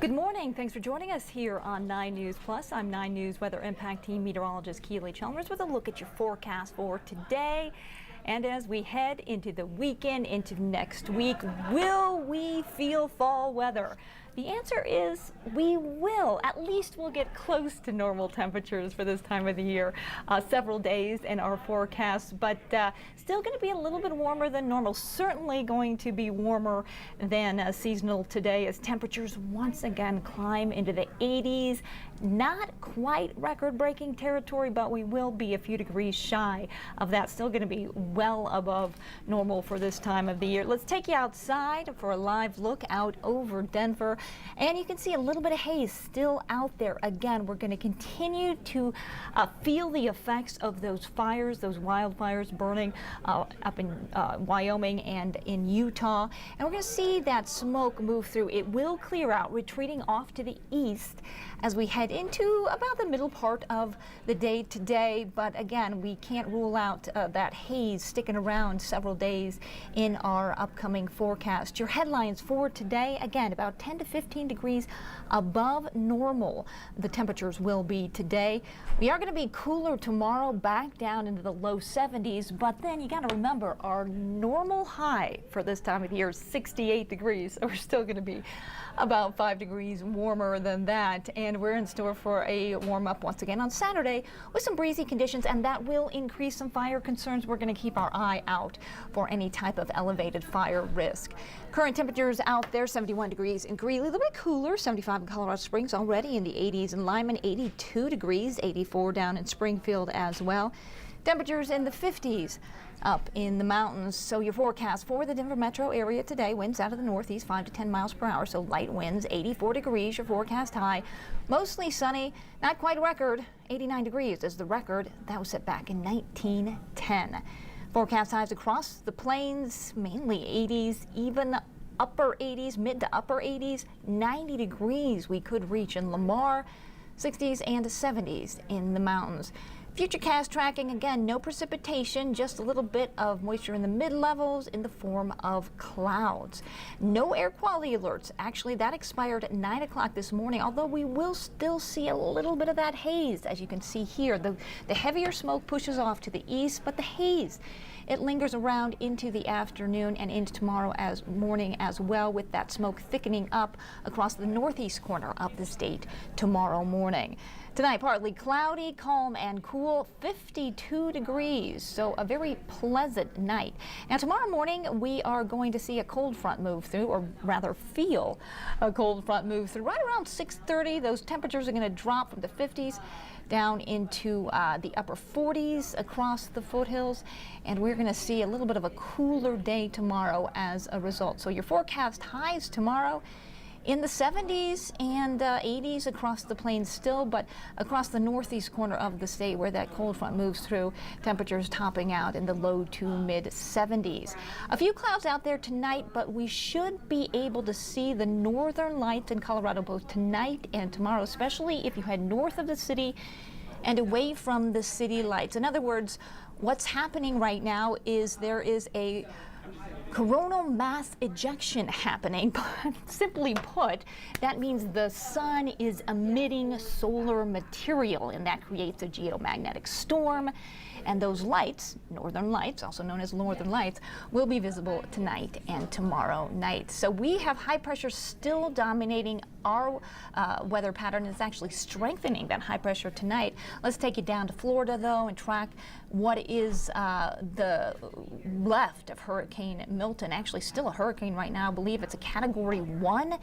Good morning. Thanks for joining us here on 9 News Plus. I'm 9 News Weather Impact Team Meteorologist Keely Chalmers with a look at your forecast for today. And as we head into the weekend, into next week, will we feel fall weather? The answer is we will. At least we'll get close to normal temperatures for this time of the year. Several days in our forecast, but still going to be a little bit warmer than normal. Certainly going to be warmer than seasonal today as temperatures once again climb into the 80s. Not quite record-breaking territory, but we will be a few degrees shy of that. Still going to be well above normal for this time of the year. Let's take you outside for a live look out over Denver. And you can see a little bit of haze still out there. Again, we're going to continue to feel the effects of those fires, those wildfires burning up in Wyoming and in Utah. And we're going to see that smoke move through. It will clear out, retreating off to the east as we head into about the middle part of the day today. But again, we can't rule out that haze sticking around several days in our upcoming forecast. Your headlines for today, again, about 10 to 15 degrees above normal. The temperatures will be today. We are going to be cooler tomorrow, back down into the low 70s. But then you got to remember our normal high for this time of the year is 68 degrees. So we're still going to be about 5 degrees warmer than that. And we're in store for a warm up once again on Saturday with some breezy conditions, and that will increase some fire concerns. We're going to keep our eye out for any type of elevated fire risk. Current temperatures out there, 71 degrees in Greeley, a little bit cooler, 75 in Colorado Springs, already in the 80s in Lyman, 82 degrees, 84 down in Springfield as well. Temperatures in the 50s up in the mountains. So your forecast for the Denver metro area today, winds out of the northeast 5 to 10 miles per hour, so light winds, 84 degrees, your forecast high. Mostly sunny, not quite a record, 89 degrees is the record. That was set back in 1910. Forecast highs across the plains, mainly 80s, even upper 80s, mid to upper 80s, 90 degrees we could reach in Lamar, 60s and 70s in the mountains. Futurecast tracking, again, no precipitation, just a little bit of moisture in the mid-levels in the form of clouds. No air quality alerts. Actually, that expired at 9 o'clock this morning, although we will still see a little bit of that haze, as you can see here. The heavier smoke pushes off to the east, but the haze, it lingers around into the afternoon and into tomorrow morning as well, with that smoke thickening up across the northeast corner of the state tomorrow morning. Tonight, partly cloudy, calm and cool, 52 degrees, so a very pleasant night. Now, tomorrow morning, we are going to see a cold front move through, or rather feel a cold front move through. Right around 6:30, those temperatures are going to drop from the 50s down into the upper 40s across the foothills, and we're going to see a little bit of a cooler day tomorrow as a result. So your forecast highs tomorrow in the 70s and 80s across the plains still, but across the northeast corner of the state where that cold front moves through, temperatures topping out in the low to mid 70s. A few clouds out there tonight, but we should be able to see the northern lights in Colorado both tonight and tomorrow, especially if you head north of the city and away from the city lights. In other words, what's happening right now is there is a coronal mass ejection happening, but simply put, that means the sun is emitting solar material, and that creates a geomagnetic storm. And those lights, northern lights, also known as northern lights, will be visible tonight and tomorrow night. So we have high pressure still dominating our weather pattern. It's actually strengthening that high pressure tonight. Let's take you down to Florida, though, and track what is the left of Hurricane Milton. Actually still a hurricane right now. I believe it's a Category 1.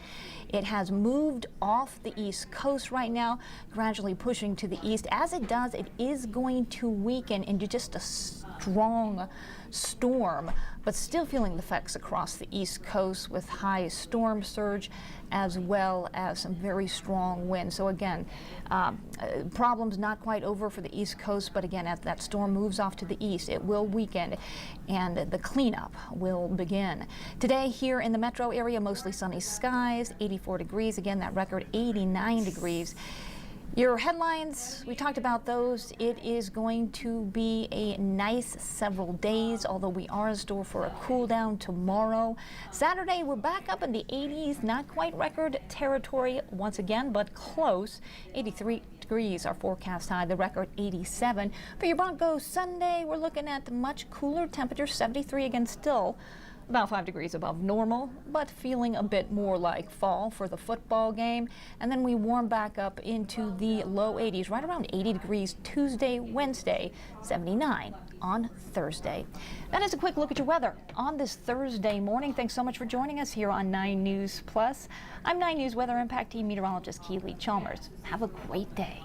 It has moved off the east coast right now, gradually pushing to the east. As it does, it is going to weaken into just a strong storm, but still feeling the effects across the east coast with high storm surge as well as some very strong winds. So again, problems not quite over for the east coast, but again, as that storm moves off to the east, it will weaken and the cleanup will begin. Today here in the metro area, mostly sunny skies, 84 degrees, again that record 89 degrees. Your headlines, we talked about those. It is going to be a nice several days, although we are in store for a cool down tomorrow. Saturday, we're back up in the 80s, not quite record territory once again, but close. 83 degrees, our forecast high, the record 87. For your Broncos Sunday, we're looking at much cooler temperatures, 73 again still. About 5 degrees above normal, but feeling a bit more like fall for the football game. And then we warm back up into the low 80s, right around 80 degrees Tuesday, Wednesday, 79 on Thursday. That is a quick look at your weather on this Thursday morning. Thanks so much for joining us here on 9 News Plus. I'm 9 News Weather Impact Team Meteorologist Keely Chalmers. Have a great day.